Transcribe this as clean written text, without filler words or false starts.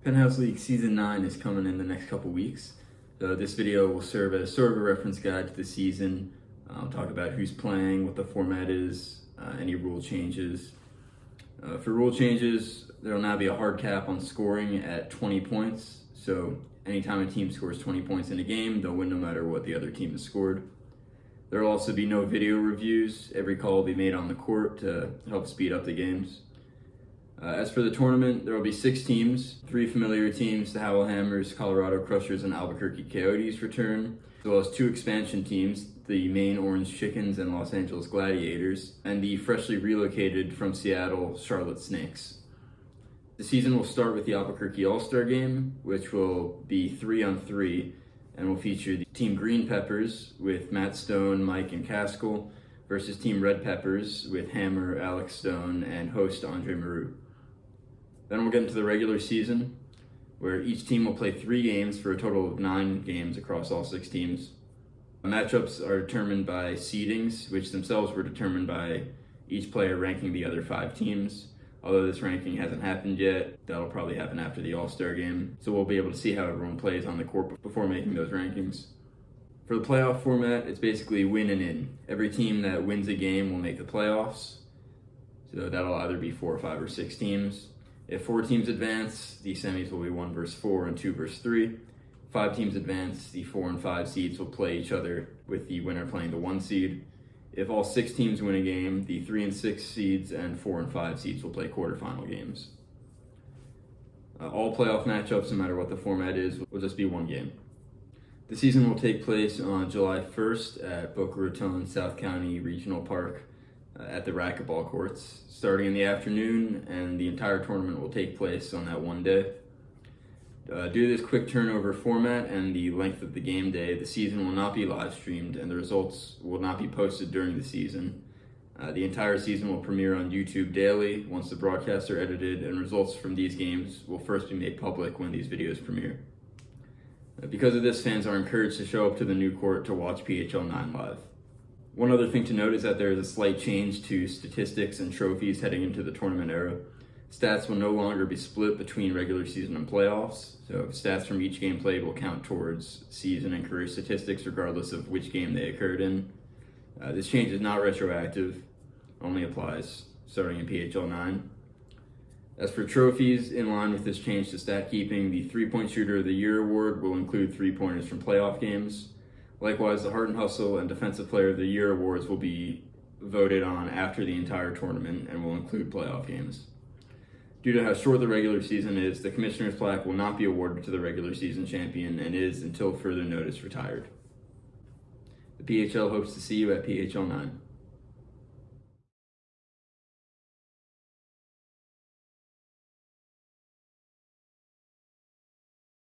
Penthouse League Season 9 is coming in the next couple weeks. So this video will serve as sort of a reference guide to the season. Talk about who's playing, what the format is, any rule changes. For rule changes, there will now be a hard cap on scoring at 20 points. So anytime a team scores 20 points in a game, they'll win no matter what the other team has scored. There will also be no video reviews. Every call will be made on the court to help speed up the games. As for the tournament, there will be 6 teams. 3 familiar teams, the Howell Hammers, Colorado Crushers, and Albuquerque Coyotes return, as well as 2 expansion teams, the Maine Orange Chickens and Los Angeles Gladiators, and the freshly relocated from Seattle Charlotte Snakes. The season will start with the Albuquerque All-Star Game, which will be 3-on-3, and will feature the Team Green Peppers with Matt Stone, Mike, and Caskell versus Team Red Peppers with Hammer, Alex Stone, and host Andre Maru. Then we'll get into the regular season, where each team will play 3 games for a total of 9 games across all 6 teams. Matchups are determined by seedings, which themselves were determined by each player ranking the other 5 teams. Although this ranking hasn't happened yet, that'll probably happen after the All-Star Game, so we'll be able to see how everyone plays on the court before making those rankings. For the playoff format, it's basically win and in. Every team that wins a game will make the playoffs, so that'll either be 4, 5, or 6 teams. If 4 teams advance, the semis will be 1 versus 4 and 2 versus 3. If 5 teams advance, the 4 and 5 seeds will play each other, with the winner playing the 1 seed. If all 6 teams win a game, the 3 and 6 seeds and 4 and 5 seeds will play quarterfinal games. All playoff matchups, no matter what the format is, will just be 1 game. The season will take place on July 1st at Boca Raton South County Regional Park at the racquetball courts, starting in the afternoon, and the entire tournament will take place on that one day. Due to this quick turnover format and the length of the game day, the season will not be live streamed and the results will not be posted during the season. The entire season will premiere on YouTube daily once the broadcasts are edited, and results from these games will first be made public when these videos premiere. Because of this, fans are encouraged to show up to the new court to watch PHL 9 live. One other thing to note is that there is a slight change to statistics and trophies heading into the tournament era. Stats will no longer be split between regular season and playoffs, so stats from each game played will count towards season and career statistics regardless of which game they occurred in. This change is not retroactive, only applies starting in PHL 9. As for trophies, in line with this change to stat keeping, the 3-Point Shooter of the Year award will include 3-pointers from playoff games. Likewise, the Heart and Hustle and Defensive Player of the Year awards will be voted on after the entire tournament and will include playoff games. Due to how short the regular season is, the Commissioner's Plaque will not be awarded to the regular season champion and is, until further notice, retired. The PHL hopes to see you at PHL 9.